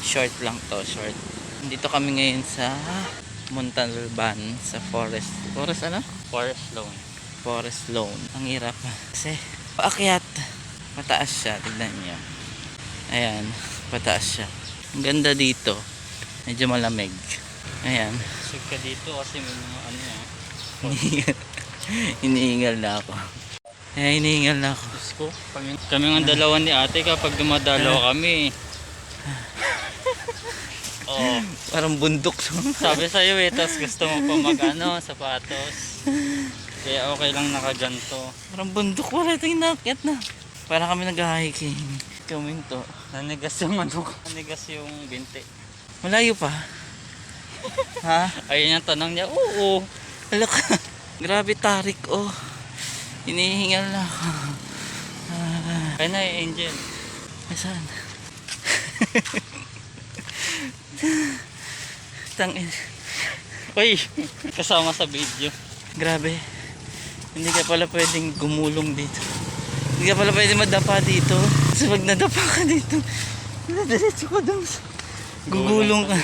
Short lang to, short. Dito kami ngayon sa Montalban, sa forest. Forest ano? Forest Loan. Forest Lawn. Ang hirap kasi paakyat. Mataas siya, tignan niyo. Ayan, pataas siya. Ang ganda dito. Medyo malamig. Ayan. Sug ka dito kasi may mga ano yan. Hinihingal. Hinihingal na ako. Ayan, hinihingal na ako. Diyos ko, kami ng dalawa ni ate kapag dumadalaw kami. Oh, Parang bundok. sabi sa'yo eh, tas gusto mo pa mag ano, sapatos. Kaya okay lang nakaganto. Parang bundok. Wala ito inakyat na. Parang kami nag-hiking. Kaminto. Nanigas yung ano ko. Nanigas yung binti. Malayo pa. Ha? Ayun yung tanong niya, oo. Hala ka. Grabe tarik oh. Hinihingal na ako. Kaya na eh, Angel. Saan? Tangin. Uy, kasama sa video. Grabe. Hindi ka pala pwedeng gumulong dito. Hindi ka pala pwedeng madapa dito. Kasi pag nadapa ka dito, dire-diretso ka dun. Gugulong ka.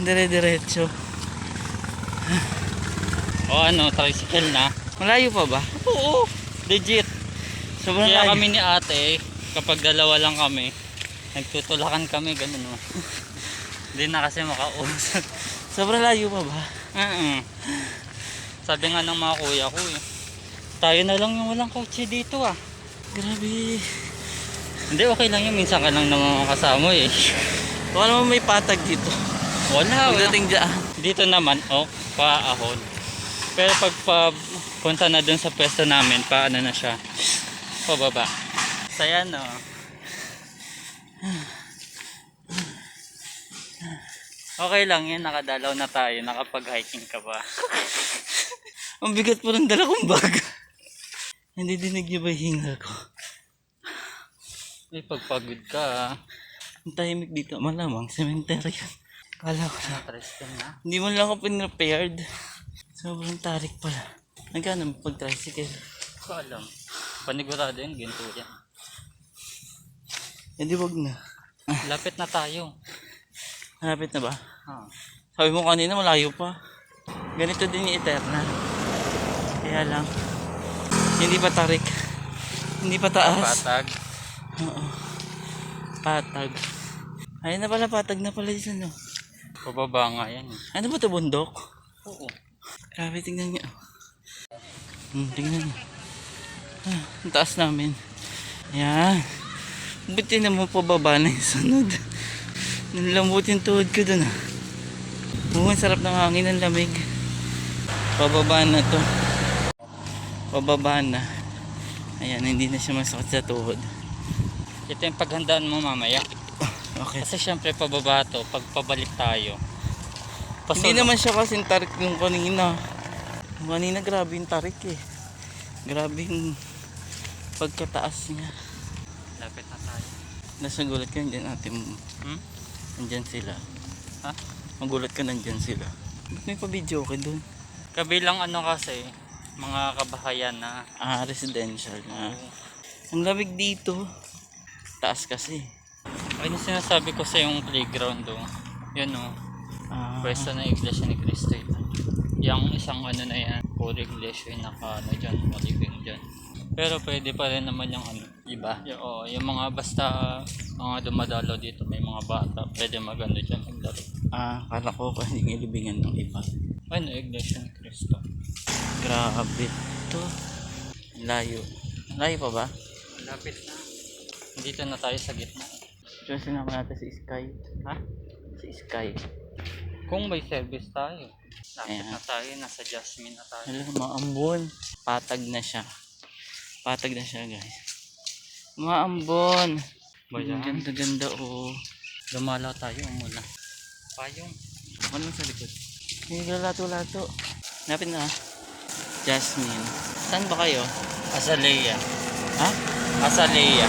Dire-diretso. O ano, tricycle na. Malayo pa ba? Oo, legit. Sobrang Kaya layo. kami ni ate, kapag dalawa lang kami, nagtutulakan kami, ganun o. Hindi na kasi makausap. Sobrang layo pa ba? Sabi nga ng mga kuya ko eh, tayo na lang yung walang kotse dito ah. Grabe. Hindi, okay lang yun, minsan ka lang naman kasama eh. Baka naman may patag dito. Wala. Pagdating dyan. Dito naman, paahon. Pero pag punta na dun sa pwesto namin, paano na siya? Pababa. Saya no. Okay lang yan, nakadalaw na tayo, nakapag-hiking ka ba? Ang bigat po ng dala kong bag. Hindi dinig niyo ba yung hingal ko? May pagpagod ka ah. Ang tahimik dito. Malamang cemetery yan. Kala ko na. Tricycle na. Hindi mo lang ako pinrepared. Sobrang tarik pala. Nagkano pag-tricycle? Ko alam. Panigurado yun, ginto yan. Eh di wag na. Lapit na tayo. Malapit na ba? Ah. Sabi mo kanina malayo pa. Ganito din yung Eterna. Kaya lang. Hindi pa tarik. Hindi pa taas. Patag. Oo. Patag. Ayun na pala, patag na pala dyan, no? Pababa nga yan. Ano ba ito, bundok? Oo. Grabe, tingnan niyo. Tingnan niyo. Ang taas namin. Ayan. Buti na mo pababa na yung sunod. Nalambot yung tuhod ko dun ah. Oo, ang sarap ng hangin, ng lamig. Pababa na to. Pababa na. Ayan, hindi na siya masakit sa tuhod. Ito yung paghandaan mo mamaya. Okay. Kasi syempre pababa to, pag pabalik tayo. Hindi naman siya kasing tarik yung kanina. Yung kanina grabe yung tarik eh. Grabe yung pagkataas niya. Lapit na tayo. Nasagulat ka nandiyan natin. Nandyan sila. Ha? Magulat ka nandyan sila. Ba't may pa-video ka dun? Kabilang ano kasi, mga kabahayan na. Residential na. Ang lamig dito. Taas kasi. Ayun yung sinasabi ko sa yung playground do. Yun o. Pwesto na Iglesia ni Cristo ito. Yung isang ano na yan, puro iglesia yung naka ano dyan, malibing dyan. Pero pwede pa rin naman yung ano, Iba? yung mga basta mga dumadalaw dito, may mga bata, pwede magano dyan maglaro. Kala ko pwedeng ilibingan ng iba. Ano, Iglesia ni Cristo. Grabe to. Layo. Layo pa ba? Lapit na. Dito na tayo sa gitna. Kasi naman natin si Sky. Ha? Si Sky. Kung may service tayo. Lapit Ayan. na tayo, nasa Jasmine na tayo. Alam, maambon. Patag na siya. Patag na siya, guys. Maambon. Bayan. Ang ganda-ganda, oh. Lumalaw tayo muna. Payong. Ano sa likod? May lato-lato. Napin na. Jasmine. Saan ba kayo? Azalea. Ha? Azalea.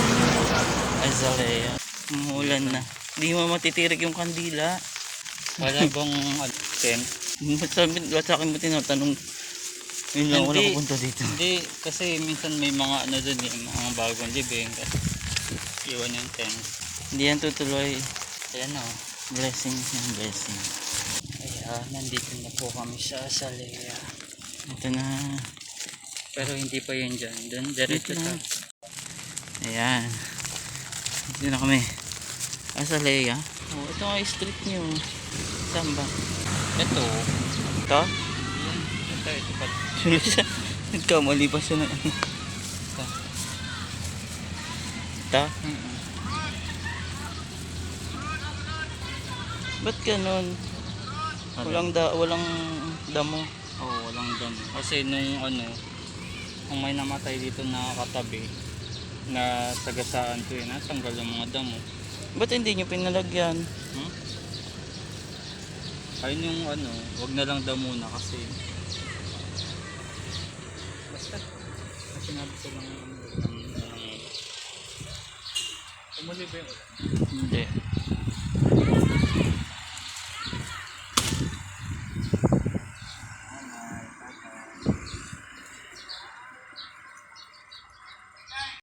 Azalea. Umuulan na. Hindi mo matitirik yung kandila. Wala bang tent? Sabi, sa akin mo tinatanong. Yun lang, wala Hindi. pupunta dito. Hindi, kasi minsan may mga ano dun eh, mga bagong libing. Iwan yung tent. Hindi yan tutuloy. Ayan o. Blessing and blessing. Ayan, nandito na po kami sa Azalea. Ito na. Pero hindi pa yun dyan. Doon, diretso Dito sa... na. Ayan. Dito na kami. Azalea. Oh, ito nga yung street nyo. Saan ba? Ito. Ito? Ito pa. Nagkamali pa siya ng ano. Ito. Ito? Mm-mm. Ba't ganun? Walang damo. Oo, walang damo. Kasi nung kung may namatay dito na katabi, na tagasaan ko yun, natanggal yung mga damo. Ba't hindi nyo pinalagyan? Hmm? Ayun yung wag na lang damo na kasi basta sinabi ko lang umuli ba yun? Hindi.